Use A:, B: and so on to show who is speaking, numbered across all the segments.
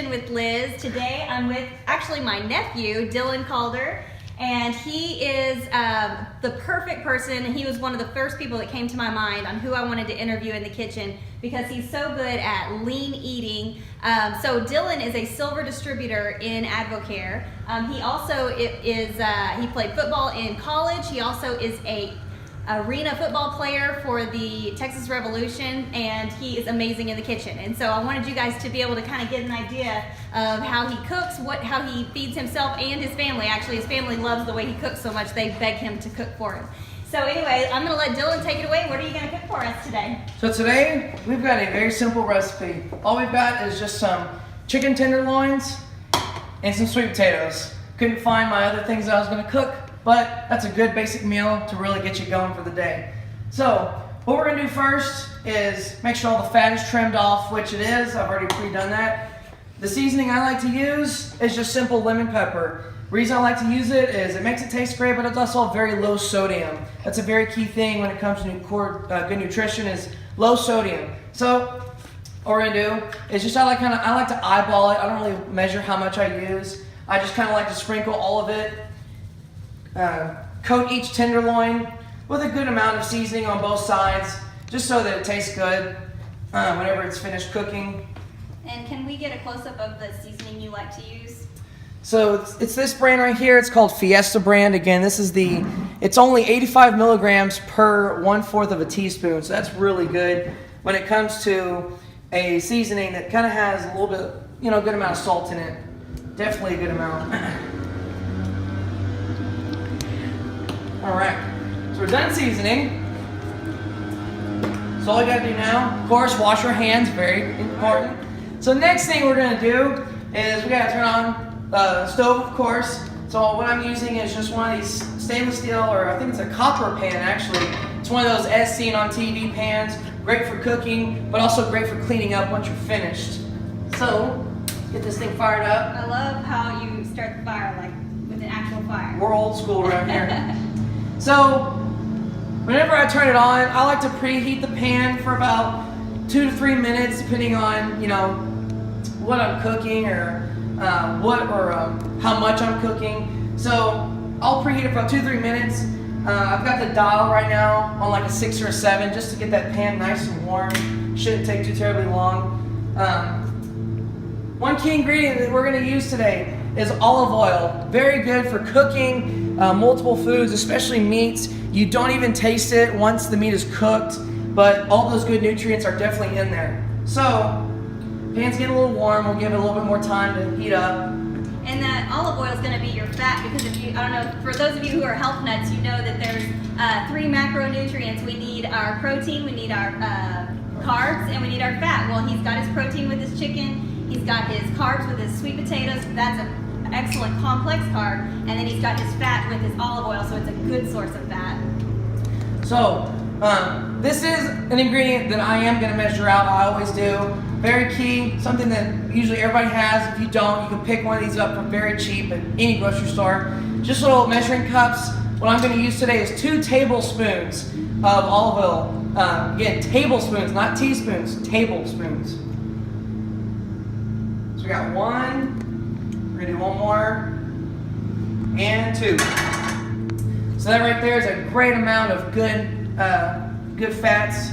A: Kitchen with Liz. Today I'm with actually my nephew, Dylan Calder, and he is the perfect person. He was one of the first people that came to my mind on who I wanted to interview in the kitchen because he's so good at lean eating. So Dylan is a silver distributor in Advocare. He also he played football in college. He also is a arena football player for the Texas Revolution, and he is amazing in the kitchen. And so I wanted you guys to be able to kind of get an idea of how he cooks, how he feeds himself and his family. Actually, his family loves the way he cooks so much they beg him to cook for him. So anyway, I'm going to let Dylan take it away. What are you going to cook for us today?
B: So today, we've got a very simple recipe. All we've got is just some chicken tenderloins and some sweet potatoes. Couldn't find my other things that I was going to cook, but that's a good basic meal to really get you going for the day. So what we're going to do first is make sure all the fat is trimmed off, which it is. I've already pre-done that. The seasoning I like to use is just simple lemon pepper. The reason I like to use it is it makes it taste great, but it's also very low sodium. That's a very key thing when it comes to good nutrition is low sodium. So what we're going to do is just I like to eyeball it. I don't really measure how much I use. I just kind of like to sprinkle all of it. Coat each tenderloin with a good amount of seasoning on both sides, just so that it tastes good whenever it's finished cooking.
A: And can we get a close-up of the seasoning you like to use?
B: So it's this brand right here. It's called Fiesta brand. Again, it's only 85 milligrams per 1/4 of a teaspoon, so that's really good when it comes to a seasoning that kind of has a little bit, good amount of salt in it. Definitely a good amount. All right, so we're done seasoning. So all we gotta do now, of course, wash our hands, very important. So next thing we're gonna do is we gotta turn on the stove, of course. So what I'm using is just one of these stainless steel, or I think it's a copper pan actually. It's one of those as seen on TV pans, great for cooking, but also great for cleaning up once you're finished. So, get this thing fired up.
A: I love how you start the fire, like with an actual fire.
B: We're old school right here. So, whenever I turn it on, I like to preheat the pan for about 2 to 3 minutes, depending on what I'm cooking or how much I'm cooking. So I'll preheat it for about 2 to 3 minutes. I've got the dial right now on like a 6 or a 7, just to get that pan nice and warm. Shouldn't take too terribly long. One key ingredient that we're going to use today is olive oil. Very good for cooking multiple foods, especially meats. You don't even taste it once the meat is cooked, but all those good nutrients are definitely in there. So, pan's getting a little warm. We'll give it a little bit more time to heat up.
A: And that olive oil is going to be your fat, because I don't know, for those of you who are health nuts, you know that there's 3 macronutrients. We need our protein, we need our carbs, and we need our fat. Well, he's got his protein with his chicken, he's got his carbs with his sweet potatoes. That's an excellent complex carb, and then he's got his fat with his olive oil, so it's a good source of fat.
B: So, this is an ingredient that I am going to measure out. I always do. Very key, something that usually everybody has. If you don't, you can pick one of these up for very cheap at any grocery store. Just little measuring cups. What I'm going to use today is 2 tablespoons of olive oil. Again, tablespoons, not teaspoons, tablespoons. So we got 1. We're going to do 1 more. And 2. So that right there is a great amount of good fats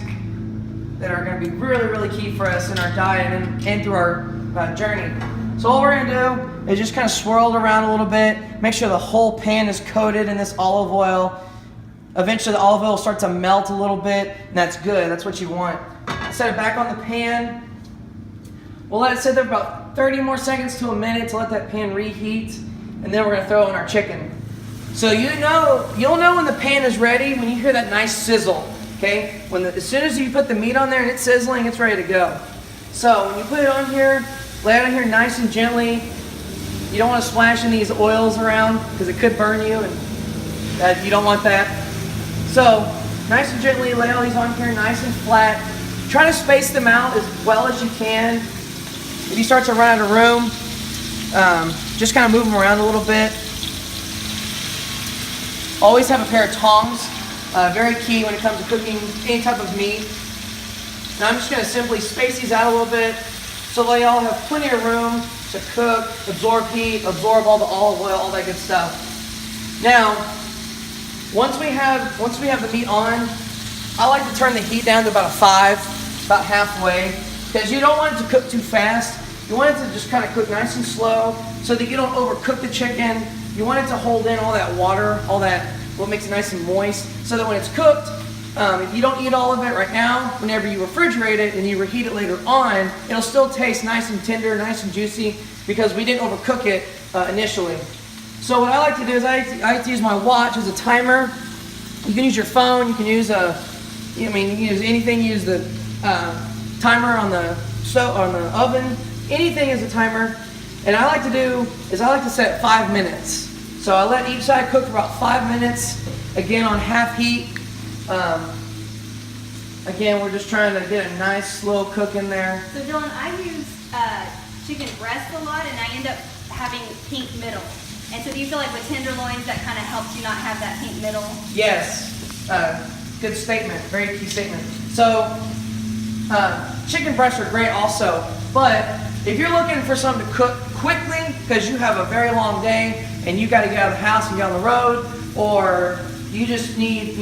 B: that are going to be really, really key for us in our diet and through our journey. So all we're going to do is just kind of swirl it around a little bit, make sure the whole pan is coated in this olive oil. Eventually the olive oil will start to melt a little bit, and that's good. That's what you want. Set it back on the pan. We'll let it sit there for about 30 more seconds to a minute to let that pan reheat, and then we're going to throw in our chicken. So you'll know when the pan is ready when you hear that nice sizzle. Okay, as soon as you put the meat on there and it's sizzling, it's ready to go. So when you put it on here, lay it on here nice and gently. You don't want to splash any of these oils around because it could burn you, and you don't want that. So nice and gently lay all these on here nice and flat. Try to space them out as well as you can. If you start to run out of room, just kind of move them around a little bit. Always have a pair of tongs. Very key when it comes to cooking any type of meat. Now I'm just going to simply space these out a little bit so they all have plenty of room to cook, absorb heat, absorb all the olive oil, all that good stuff. Now, once we have the meat on, I like to turn the heat down to about a 5, about halfway, because you don't want it to cook too fast. You want it to just kind of cook nice and slow so that you don't overcook the chicken. You want it to hold in all that water, all that, what makes it nice and moist, so that when it's cooked, if you don't eat all of it right now, whenever you refrigerate it and you reheat it later on, it'll still taste nice and tender, nice and juicy, because we didn't overcook it initially. So what I like to do is I like to use my watch as a timer. You can use your phone, you can use you can use anything, use the timer on the oven, anything is a timer. And I like to do is I like to set 5 minutes. So I let each side cook for about 5 minutes, again on half heat. Again, we're just trying to get a nice slow cook in there.
A: So Dylan, I use chicken breast a lot, and I end up having pink middle. And so do you feel like with tenderloins that kind of helps you not have that pink middle?
B: Yes, good statement, very key statement. So chicken breasts are great also, but if you're looking for something to cook quickly because you have a very long day and you got to get out of the house and get on the road, or you just need,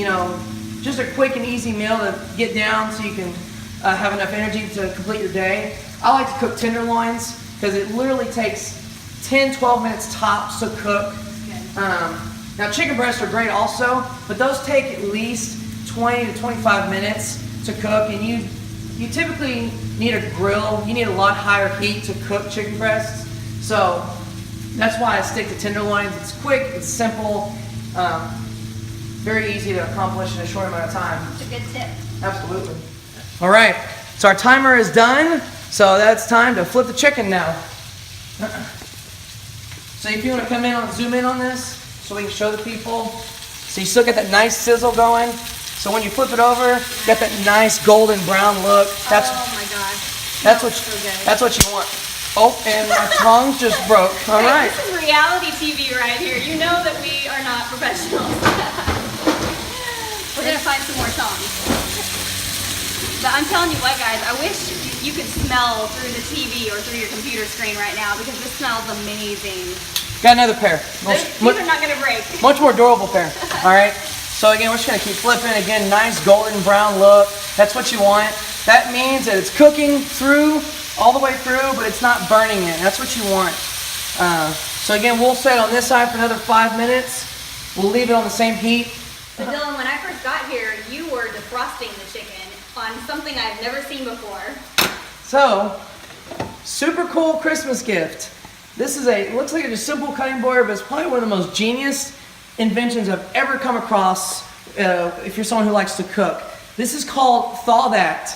B: just a quick and easy meal to get down so you can have enough energy to complete your day, I like to cook tenderloins because it literally takes 10-12 minutes tops to cook. Now chicken breasts are great also, but those take at least 20 to 25 minutes to cook, and you typically need a grill. You need a lot higher heat to cook chicken breasts. So that's why I stick to tenderloins. It's quick, it's simple, very easy to accomplish in a short amount of time.
A: It's a good tip.
B: Absolutely. All right, so our timer is done. So that's time to flip the chicken now. So if you want to come in zoom in on this so we can show the people. So you still get that nice sizzle going. So when you flip it over, you get that nice golden brown look.
A: Oh my gosh.
B: That's what you want. Oh, and my tongue just broke. All right.
A: This is reality TV right here. You know that we are not professionals. We're gonna find some more tongs. But I'm telling you what, guys, I wish you could smell through the TV or through your computer screen right now, because this smells amazing.
B: Got another pair.
A: These are not gonna break.
B: Much more durable pair. All right. So again, we're just gonna keep flipping. Again, nice golden brown look. That's what you want. That means that it's cooking through, all the way through, but it's not burning it. That's what you want. So again, we'll set on this side for another 5 minutes. We'll leave it on the same heat.
A: So Dylan, when I first got here, you were defrosting the chicken on something I've never seen before.
B: So, super cool Christmas gift. This is looks like a simple cutting board, but it's probably one of the most genius inventions I've ever come across if you're someone who likes to cook. This is called Thaw That.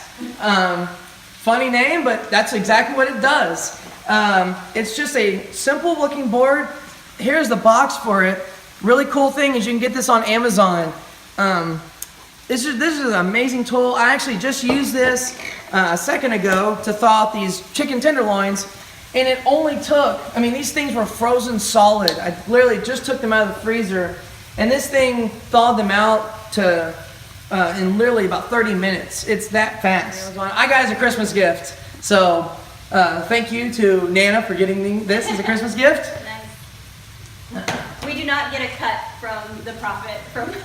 B: Funny name, but that's exactly what it does. It's just a simple looking board. Here's the box for it. Really cool thing is you can get this on Amazon. This is an amazing tool. I actually just used this a second ago to thaw out these chicken tenderloins, and it only took, these things were frozen solid. I literally just took them out of the freezer, and this thing thawed them out to in literally about 30 minutes. It's that fast. I got it as a Christmas gift. So thank you to Nana for getting this as a Christmas gift.
A: Nice. We do not get a cut from the profit.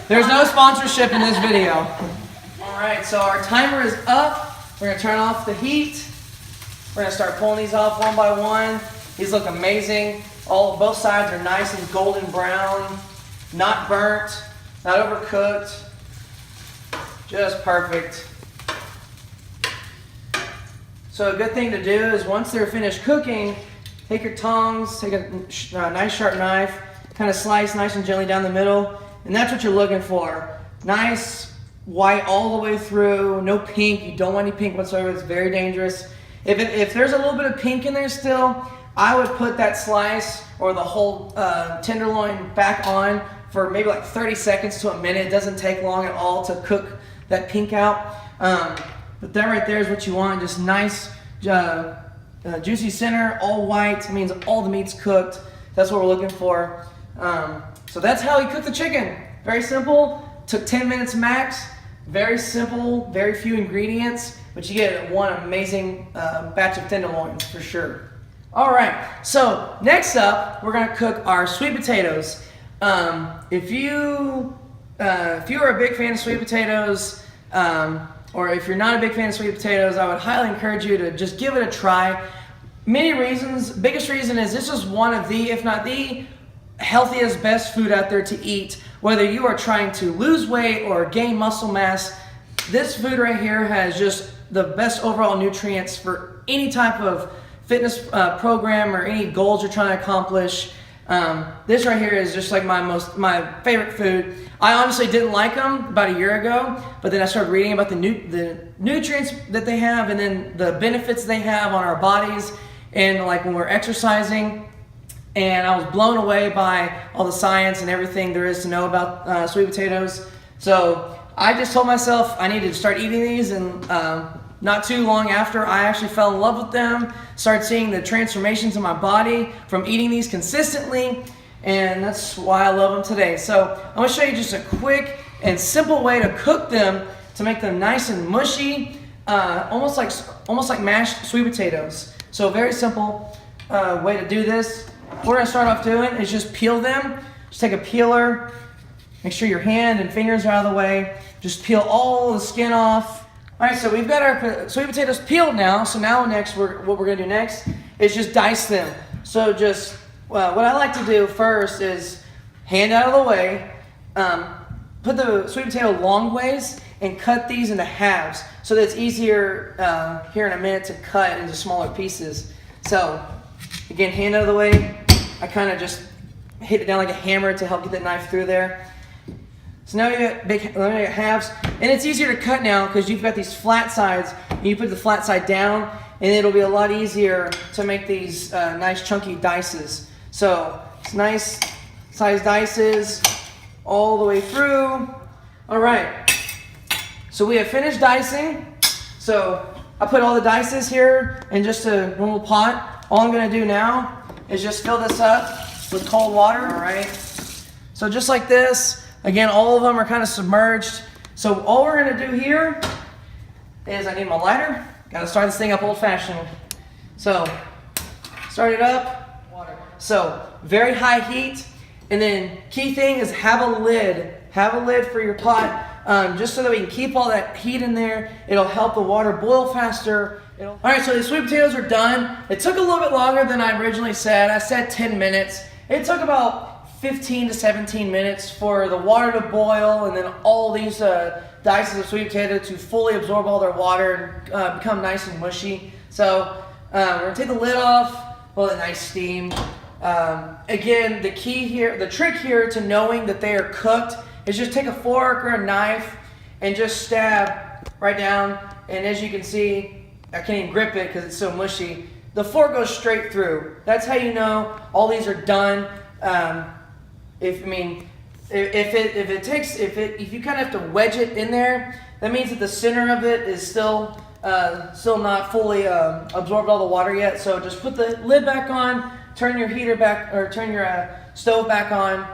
B: There's no sponsorship in this video. All right, so our timer is up. We're gonna turn off the heat. We're gonna start pulling these off one by one. These look amazing. Both sides are nice and golden brown, not burnt, not overcooked. Just perfect. So a good thing to do is once they're finished cooking, take your tongs, take a nice sharp knife, kind of slice nice and gently down the middle, and that's what you're looking for. Nice white all the way through, no pink. You don't want any pink whatsoever. It's very dangerous. If there's a little bit of pink in there still, I would put that slice or the whole tenderloin back on for maybe like 30 seconds to a minute. It doesn't take long at all to cook that pink out. But that right there is what you want. Just nice, juicy center, all white. It means all the meat's cooked. That's what we're looking for. So that's how you cook the chicken. Very simple. Took 10 minutes max. Very simple, very few ingredients, but you get one amazing batch of tenderloins for sure. All right, so next up, we're gonna cook our sweet potatoes. If you are a big fan of sweet potatoes, or if you're not a big fan of sweet potatoes, I would highly encourage you to just give it a try. Many reasons. Biggest reason is this is one of the, if not the healthiest, best food out there to eat. Whether you are trying to lose weight or gain muscle mass, this food right here has just the best overall nutrients for any type of fitness program or any goals you're trying to accomplish. This right here is just like my favorite food. I honestly didn't like them about a year ago, but then I started reading about the nutrients that they have and then the benefits they have on our bodies and like when we're exercising. And I was blown away by all the science and everything there is to know about sweet potatoes. So I just told myself I needed to start eating these, and not too long after, I actually fell in love with them, started seeing the transformations in my body from eating these consistently, and that's why I love them today. So I'm going to show you just a quick and simple way to cook them to make them nice and mushy, almost like mashed sweet potatoes. So very simple way to do this. What we're going to start off doing is just peel them. Just take a peeler, make sure your hand and fingers are out of the way. Just peel all the skin off. All right, so we've got our sweet potatoes peeled now. So now next, what we're going to do next is just dice them. So just, what I like to do first is hand out of the way, put the sweet potato long ways and cut these into halves so that it's easier here in a minute to cut into smaller pieces. So again, hand out of the way. I kind of just hit it down like a hammer to help get the knife through there. So now you got halves, and it's easier to cut now because you've got these flat sides. And you put the flat side down, and it'll be a lot easier to make these nice chunky dices. So it's nice size dices all the way through. All right, so we have finished dicing. So I put all the dices here in just a normal pot. All I'm gonna do now is just fill this up with cold water. All right, so just like this. Again, all of them are kind of submerged. So all we're gonna do here is I need my lighter. Gotta start this thing up old-fashioned. So start it up. Water. So very high heat, and then key thing is have a lid. Have a lid for your pot, just so that we can keep all that heat in there. It'll help the water boil faster. All right, so the sweet potatoes are done. It took a little bit longer than I originally said. I said 10 minutes. It took about 15 to 17 minutes for the water to boil and then all these dices of sweet potato to fully absorb all their water and become nice and mushy. So we're going to take the lid off, let it nice steam. Again, the key here, the trick here to knowing that they are cooked is just take a fork or a knife and just stab right down. And as you can see, I can't even grip it because it's so mushy. The fork goes straight through. That's how you know all these are done. If you kind of have to wedge it in there, that means that the center of it is still not fully absorbed all the water yet. So just put the lid back on, turn your heater back, or turn your stove back on,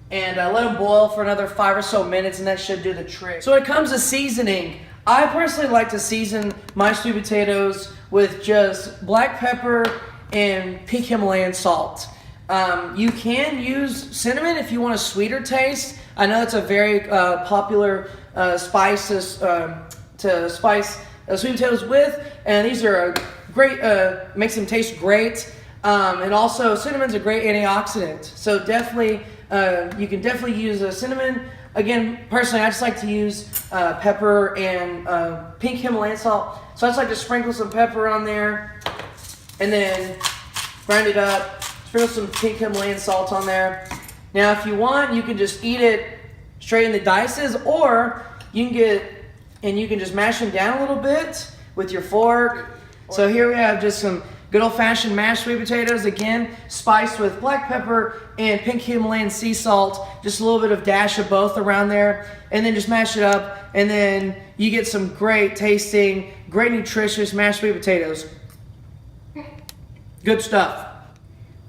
B: and let them boil for another 5 or so minutes, and that should do the trick. So when it comes to seasoning, I personally like to season my sweet potatoes with just black pepper and pink Himalayan salt. You can use cinnamon if you want a sweeter taste. I know it's a very popular spice to spice sweet potatoes with, and these are a great, makes them taste great. And also cinnamon's a great antioxidant, so definitely you can definitely use a cinnamon. Again, personally, I just like to use pepper and pink Himalayan salt. So I just like to sprinkle some pepper on there, and then grind it up. Sprinkle some pink Himalayan salt on there. Now, if you want, you can just eat it straight in the dices, or you can just mash them down a little bit with your fork. So here we have just some good old-fashioned mashed sweet potatoes, again, spiced with black pepper and pink Himalayan sea salt, just a little bit of dash of both around there, and then just mash it up, and then you get some great tasting, great nutritious mashed sweet potatoes. Good stuff.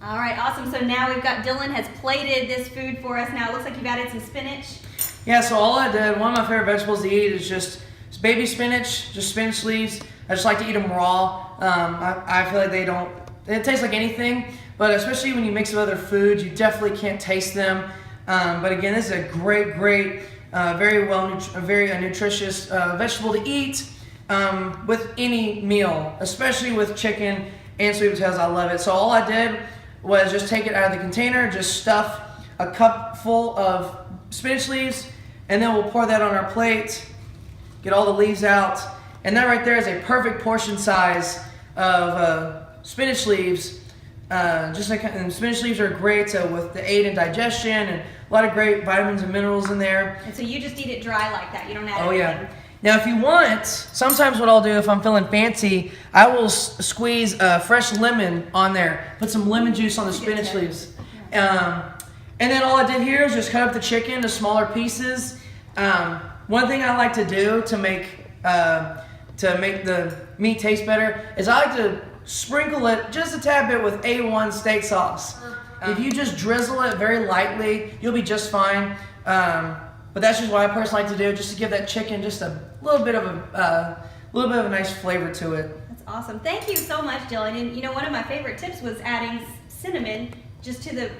A: All right, awesome. So now we've got Dylan has plated this food for us. Now it looks like you've added some spinach.
B: Yeah, so all I did, one of my favorite vegetables to eat is just baby spinach, just spinach leaves. I just like to eat them raw. I feel like they don't it tastes like anything, but especially when you mix with other foods, you definitely can't taste them. But again, this is a great, very nutritious vegetable to eat with any meal, especially with chicken and sweet potatoes. I love it. So all I did was just take it out of the container, just stuff a cup full of spinach leaves, and then we'll pour that on our plate, get all the leaves out, and that right there is a perfect portion size of spinach leaves. And spinach leaves are great with the aid in digestion and a lot of great vitamins and minerals in there.
A: And so you just eat it dry like that. You don't add
B: anything.
A: Yeah.
B: Now, if you want, sometimes what I'll do if I'm feeling fancy, I will squeeze fresh lemon on there. Put some lemon juice on the spinach leaves. And then all I did here is just cut up the chicken to smaller pieces. One thing I like to do to make the meat taste better is I like to sprinkle it just a tad bit with A1 steak sauce. If you just drizzle it very lightly, you'll be just fine. But that's just what I personally like to do, just to give that chicken just a little bit of a nice flavor to it.
A: That's awesome. Thank you so much, Dylan. And you know, one of my favorite tips was adding cinnamon just to the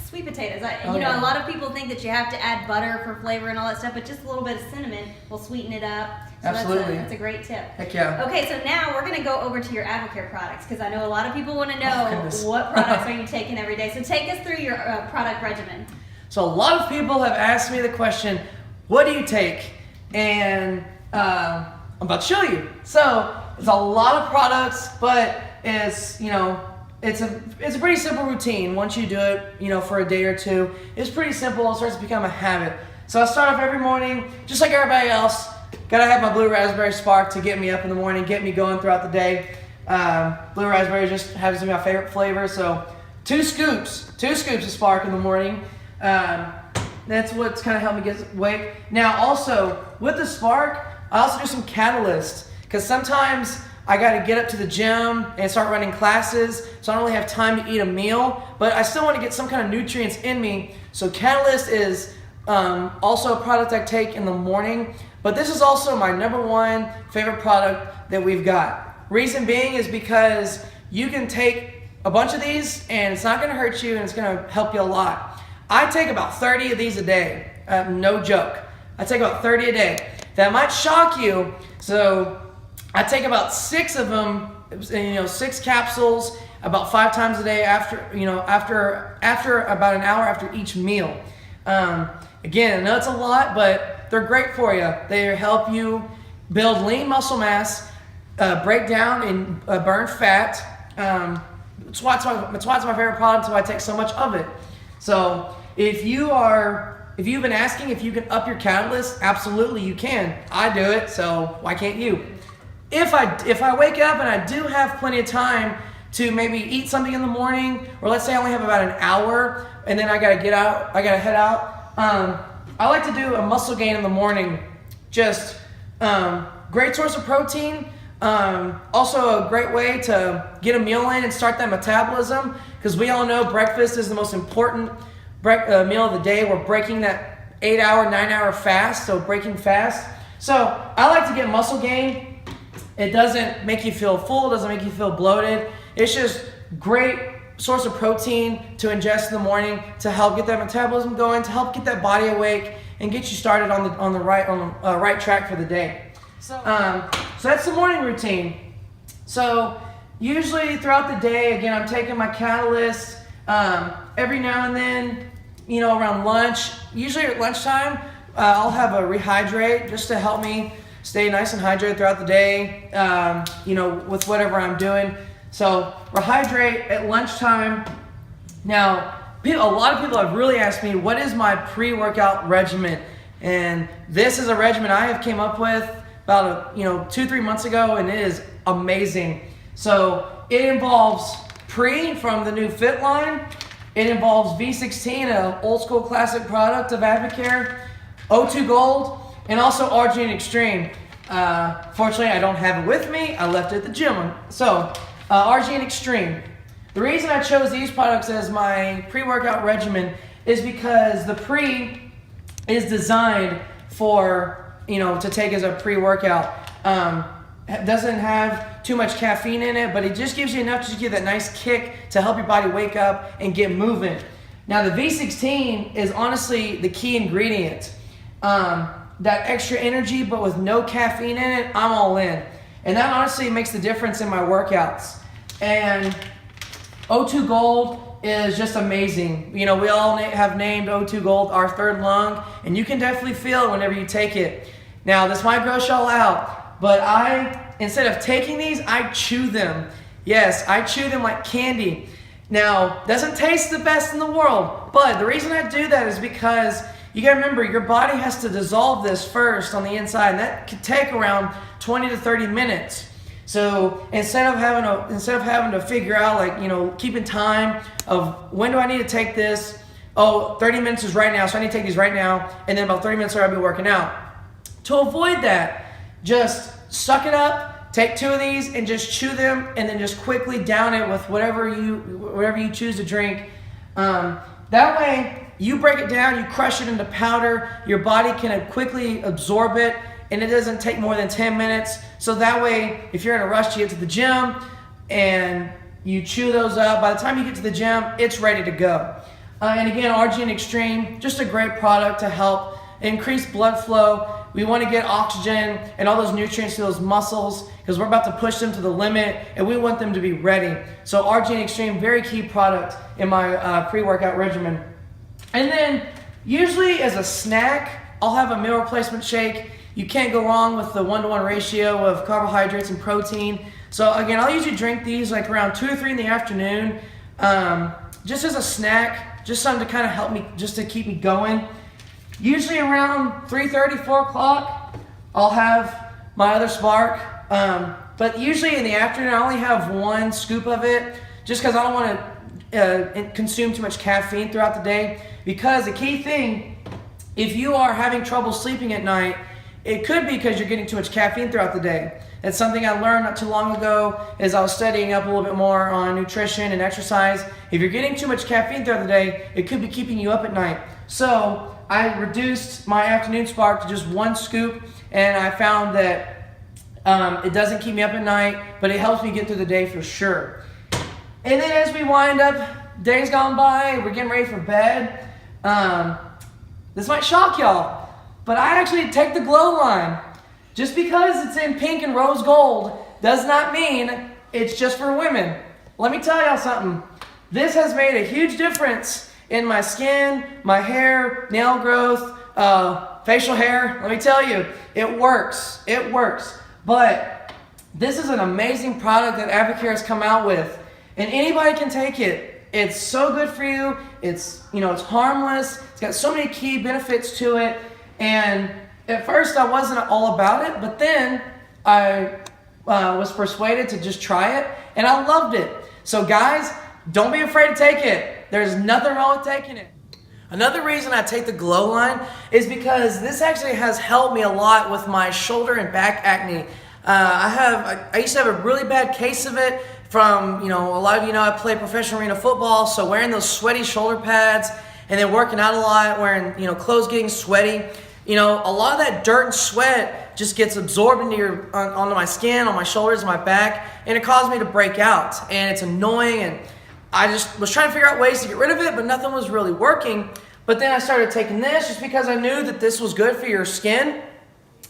A: sweet potatoes. A lot of people think that you have to add butter for flavor and all that stuff, but just a little bit of cinnamon will sweeten it up. So
B: Absolutely.
A: That's a great tip.
B: Heck yeah.
A: Okay, so now we're going to go over to your Advocare products, because I know a lot of people want to know what products are you taking every day. So take us through your product regimen.
B: So a lot of people have asked me the question, what do you take? And I'm about to show you. So it's a lot of products, but it's a pretty simple routine. Once you do it, for a day or two, it's pretty simple. It starts to become a habit. So I start off every morning, just like everybody else. Gotta have my blue raspberry Spark to get me up in the morning, get me going throughout the day. Blue raspberry just happens to be my favorite flavor. So two scoops of Spark in the morning. That's what's kind of helped me get awake. Now also, with the Spark, I also do some Catalyst, because sometimes I got to get up to the gym and start running classes, so I don't really have time to eat a meal, but I still want to get some kind of nutrients in me. So Catalyst is also a product I take in the morning, but this is also my #1 favorite product that we've got. Reason being is because you can take a bunch of these and it's not going to hurt you and it's going to help you a lot. I take about 30 of these a day, no joke. I take about 30 a day. That might shock you, so I take about 6 of them, 6 capsules, about 5 times a day after about an hour after each meal. Again, I know it's a lot, but they're great for you. They help you build lean muscle mass, break down and burn fat. That's why it's my favorite product, so I take so much of it. So if you've been asking if you can up your Catalyst, absolutely you can. I do it, so why can't you? If I wake up and I do have plenty of time to maybe eat something in the morning, or let's say I only have about an hour and then I gotta head out, I like to do a muscle gain in the morning. Just great source of protein. Also a great way to get a meal in and start that metabolism, because we all know breakfast is the most important meal of the day. We're breaking that 8-hour, 9-hour fast, so breaking fast. So I like to get muscle gain. It doesn't make you feel full, doesn't make you feel bloated. It's just great source of protein to ingest in the morning to help get that metabolism going, to help get that body awake and get you started on the right track for the day. So that's the morning routine. So usually throughout the day, again, I'm taking my Catalyst. Every now and then, around lunch, usually at lunchtime, I'll have a Rehydrate just to help me stay nice and hydrated throughout the day, with whatever I'm doing. So Rehydrate at lunchtime. Now, a lot of people have really asked me, what is my pre-workout regimen? And this is a regimen I have came up with about 2-3 months ago, and it is amazing. So it involves Pre from the new Fit line. It involves V16, an old school classic product of Advocare, O2 Gold, and also Arginine Extreme. Fortunately, I don't have it with me. I left it at the gym. So Arginine Extreme. The reason I chose these products as my pre-workout regimen is because the Pre is designed for, to take as a pre-workout. doesn't have too much caffeine in it, but it just gives you enough to give that nice kick to help your body wake up and get moving. Now the V16 is honestly the key ingredient. That extra energy, but with no caffeine in it, I'm all in. And that honestly makes the difference in my workouts. And O2 Gold is just amazing. You know, we all have named O2 Gold our third lung, and you can definitely feel it whenever you take it. Now, this might gross y'all out, but instead of taking these, I chew them. Yes, I chew them like candy. Now, doesn't taste the best in the world, but the reason I do that is because you gotta remember, your body has to dissolve this first on the inside, and that could take around 20 to 30 minutes. So instead of having to figure out, like, you know, keeping time of when do I need to take this? Oh, 30 minutes is right now, so I need to take these right now, and then about 30 minutes later I'll be working out. To avoid that, just suck it up, take 2 of these, and just chew them, and then just quickly down it with whatever you choose to drink. That way, you break it down, you crush it into powder, your body can quickly absorb it, and it doesn't take more than 10 minutes. So that way, if you're in a rush to get to the gym and you chew those up, by the time you get to the gym, it's ready to go. And again, Argene Extreme, just a great product to help increase blood flow. We want to get oxygen and all those nutrients to those muscles because we're about to push them to the limit and we want them to be ready. So Argene Extreme, very key product in my pre-workout regimen. And then usually as a snack, I'll have a meal replacement shake. You can't go wrong with the 1-to-1 ratio of carbohydrates and protein. So again, I'll usually drink these like around 2 or 3 in the afternoon, just as a snack, just something to kind of help me, just to keep me going. Usually around 3:30, 4 o'clock, I'll have my other Spark. But usually in the afternoon, I only have 1 scoop of it, just because I don't want to consume too much caffeine throughout the day. Because the key thing, if you are having trouble sleeping at night, it could be because you're getting too much caffeine throughout the day. That's something I learned not too long ago as I was studying up a little bit more on nutrition and exercise. If you're getting too much caffeine throughout the day, it could be keeping you up at night. So I reduced my afternoon Spark to just 1 scoop, and I found that it doesn't keep me up at night, but it helps me get through the day for sure. And then as we wind up, days gone by, we're getting ready for bed. This might shock y'all, but I actually take the Glow line. Just because it's in pink and rose gold does not mean it's just for women. Let me tell y'all something. This has made a huge difference in my skin, my hair, nail growth, facial hair. Let me tell you, it works. It works. But this is an amazing product that Advocare has come out with, and anybody can take it. It's so good for you. It's harmless. It's got so many key benefits to it. And at first I wasn't all about it, but then I was persuaded to just try it, and I loved it. So guys, don't be afraid to take it. There's nothing wrong with taking it. Another reason I take the Glow line is because this actually has helped me a lot with my shoulder and back acne. I used to have a really bad case of it from, a lot of you know I play professional arena football, so wearing those sweaty shoulder pads and then working out a lot, wearing, clothes getting sweaty, a lot of that dirt and sweat just gets absorbed onto my skin, on my shoulders, and my back, and it caused me to break out, and it's annoying, and I just was trying to figure out ways to get rid of it, but nothing was really working. But then I started taking this just because I knew that this was good for your skin,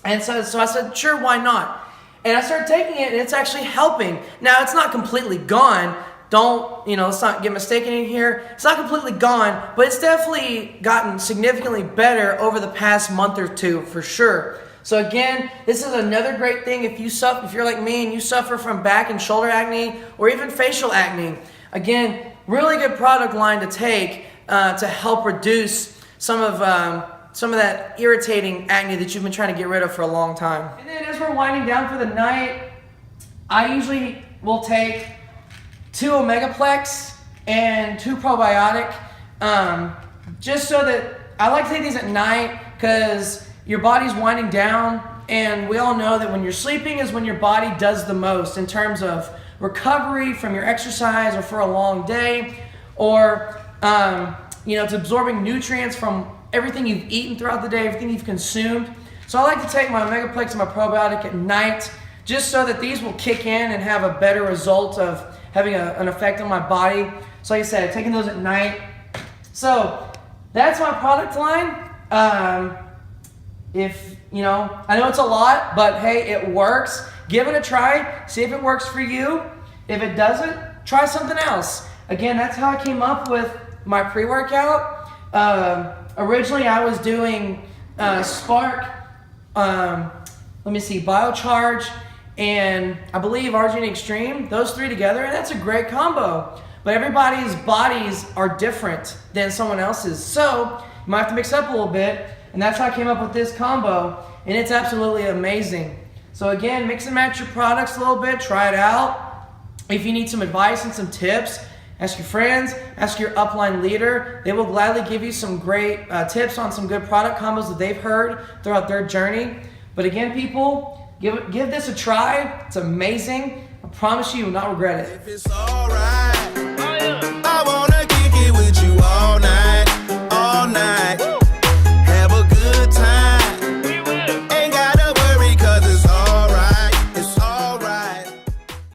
B: and so I said, sure, why not? And I started taking it, and it's actually helping. Now, it's not completely gone. Let's not get mistaken in here. It's not completely gone, but it's definitely gotten significantly better over the past month or 2, for sure. So again, this is another great thing if you're like me and you suffer from back and shoulder acne or even facial acne. Again, really good product line to take to help reduce some of that irritating acne that you've been trying to get rid of for a long time. And then as we're winding down for the night, I usually will take 2 Omegaplex and 2 probiotic, just so that I like to take these at night because your body's winding down, and we all know that when you're sleeping is when your body does the most in terms of recovery from your exercise or for a long day, or it's absorbing nutrients from everything you've eaten throughout the day, everything you've consumed. So I like to take my Omegaplex and my probiotic at night just so that these will kick in and have a better result of having an effect on my body. So like I said, taking those at night. So that's my product line. If, you know, I know it's a lot, but hey, it works. Give it a try. See if it works for you. If it doesn't, try something else. Again, that's how I came up with my pre-workout. Originally, I was doing Spark, Biocharge, and I believe Argent Extreme. Those three together, and that's a great combo. But everybody's bodies are different than someone else's. So you might have to mix up a little bit. And that's how I came up with this combo. And it's absolutely amazing. So again, mix and match your products a little bit. Try it out. If you need some advice and some tips, ask your friends, ask your upline leader. They will gladly give you some great tips on some good product combos that they've heard throughout their journey. But again, people, give this a try. It's amazing. I promise you will not regret it.
C: If it's all right.